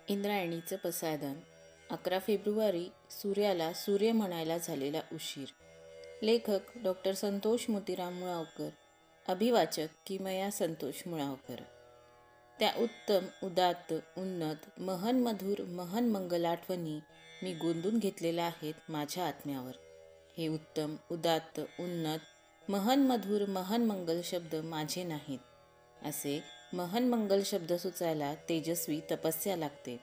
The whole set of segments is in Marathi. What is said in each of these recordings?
इंद्रायणीचं पसायदान. 11 फेब्रुवारी सूर्याला सूर्य म्हणायला झालेला उशीर. लेखक डॉक्टर संतोष मोतीराम मुळावकर. अभिवाचक किमया संतोष मुळावकर. त्या उत्तम, उदात्त, उन्नत, महन मधुर, महन मंगल आठवणी मी गोंदून घेतलेल्या आहेत माझ्या आत्म्यावर. हे उत्तम, उदात्त, उन्नत, महन मधुर, महन मंगल शब्द माझे नाहीत. असे महन मंगल शब्द सुचायला तेजस्वी तपस्या लागते.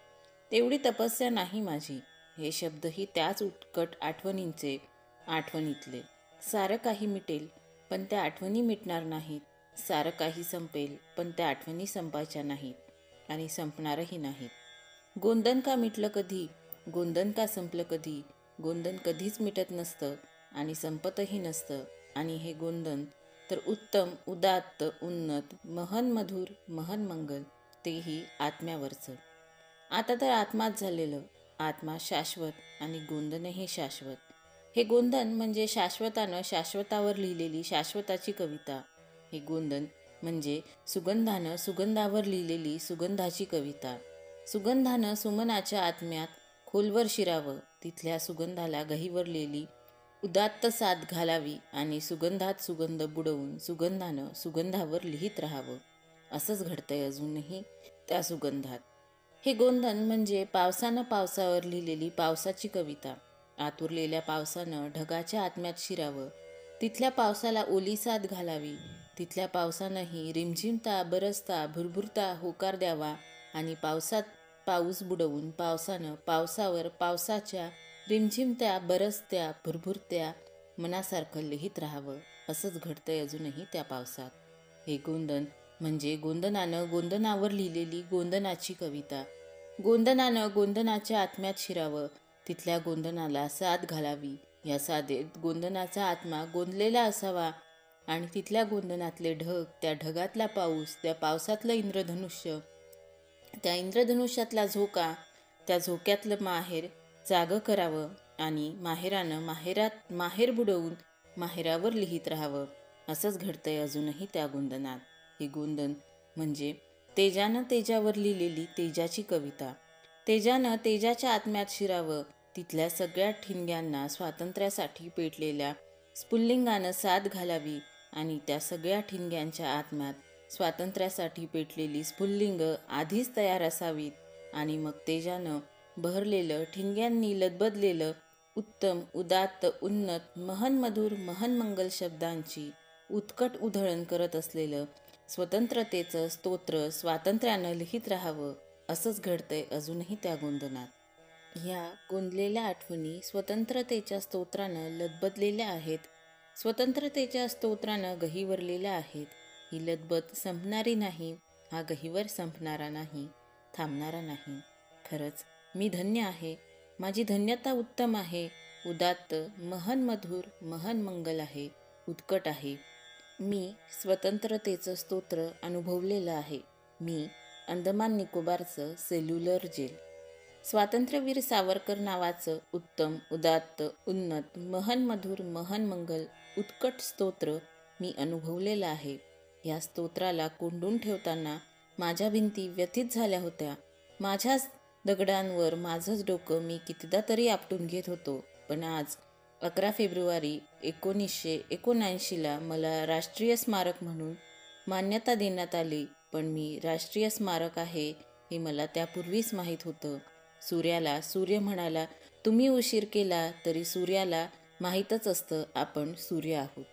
तेवढी तपस्या नाही माझी. हे शब्दही त्याच उत्कट आठवणींचे, आठवणीतले. सारं काही मिटेल पण त्या आठवणी मिटणार नाहीत. सारं काही संपेल पण त्या आठवणी संपायच्या नाहीत आणि संपणारही नाहीत. गोंदन का मिटलं कधी, गोंदन का संपलं कधी. गोंदन कधीच मिटत नसतं आणि संपतही नसतं. आणि हे गोंदन तर उत्तम, उदात्त, उन्नत, महन मधुर, महन मंगल, तेही आत्म्यावरचं. आता तर आत्माच झालेलं. आत्मा शाश्वत आणि गोंदनही शाश्वत. हे गोंदन म्हणजे शाश्वतानं शाश्वतावर लिहिलेली शाश्वताची कविता. हे गोंदन म्हणजे सुगंधानं सुगंधावर लिहिलेली सुगंधाची कविता. सुगंधानं सुमनाच्या आत्म्यात खोलवर शिरावं, तिथल्या सुगंधाला गहिवरलेली उदात्त साथ घालावी आणि सुगंधात सुगंध बुडवून सुगंधानं सुगंधावर लिहित राहावं. असंच घडतंय अजूनही त्या सुगंधात. हे गोंदन म्हणजे पावसानं पावसावर लिहिलेली पावसाची कविता. आतुरलेल्या पावसानं ढगाच्या आत्म्यात शिरावं, तिथल्या पावसाला ओली साथ घालावी. तिथल्या पावसानंही रिमझिमता, बरसता, भुरभुरता होकार द्यावा आणि पावसात पाऊस बुडवून पावसानं पावसावर पावसाच्या रिमझिमत्या, बरसत्या, भुरभुरत्या मनासारखं लिहित राहावं. असंच घडतंय अजूनही त्या पावसात. हे गोंदन म्हणजे गोंदनानं गोंदनावर लिहिलेली गोंदनाची कविता. गोंदनानं गोंदनाच्या आत्म्यात शिरावं, तिथल्या गोंदनाला साथ घालावी. या साधेत गोंदनाचा आत्मा गोंदलेला असावा आणि तिथल्या गोंदनातले ढग, त्या ढगातला पाऊस, त्या पावसातलं इंद्रधनुष्य, त्या इंद्रधनुष्यातला झोका, त्या झोक्यातलं माहेर जागं करावं आणि माहेरानं माहेरात माहेर बुडवून माहेरावर लिहित राहावं. असंच घडतंय अजूनही त्या गोंदनात. हे गोंदन म्हणजे तेजानं तेजावर लिहिलेली तेजाची कविता. तेजानं तेजाच्या आत्म्यात शिरावं, तिथल्या सगळ्या ठिणग्यांना स्वातंत्र्यासाठी पेटलेल्या स्फुल्लिंगानं साथ घालावी आणि त्या सगळ्या ठिणग्यांच्या आत्म्यात स्वातंत्र्यासाठी पेटलेली स्फुल्लिंग आधीच तयार असावीत आणि मग तेजानं बहरलेलं, ठिणग्यांनी लदबदलेलं उत्तम, उदात्त, उन्नत, महन मधुर, महन मंगल शब्दांची उत्कट उधळण करत असलेलं स्वतंत्रतेचं स्तोत्र स्वातंत्र्यानं लिहित राहावं. असंच घडतंय अजूनही त्या गोंदनात. ह्या गोंदलेल्या आठवणी स्वतंत्रतेच्या स्तोत्रानं लदबदलेल्या आहेत. स्वतंत्रतेच्या स्तोत्रानं गहिवरलेल्या आहेत. ही लदबद संपणारी नाही. हा गहिवर संपणारा नाही, थांबणारा नाही. खरंच मी धन्य आहे. माझी धन्यता उत्तम आहे, उदात्त, महन मधुर, महन मंगल आहे, उत्कट आहे. मी स्वतंत्रतेचं स्तोत्र अनुभवलेलं आहे. मी अंदमान निकोबारचं सेल्युलर जेल. स्वातंत्र्यवीर सावरकर नावाचं उत्तम, उदात्त, उन्नत, महन मधुर, महन मंगल, उत्कट स्तोत्र मी अनुभवलेलं आहे. या स्तोत्राला कोंडून ठेवताना माझ्या भिंती व्यथित झाल्या होत्या. माझ्याच दगडांवर माझंच डोकं मी कितीदा तरी आपटून घेत होतो. पण आज 11 फेब्रुवारी 1979ला मला राष्ट्रीय स्मारक म्हणून मान्यता देण्यात आली. पण मी राष्ट्रीय स्मारक आहे हे मला त्यापूर्वीच माहीत होतं. सूर्याला सूर्य म्हणायला तुम्ही उशीर केला तरी सूर्याला माहीतच असतं आपण सूर्य आहोत.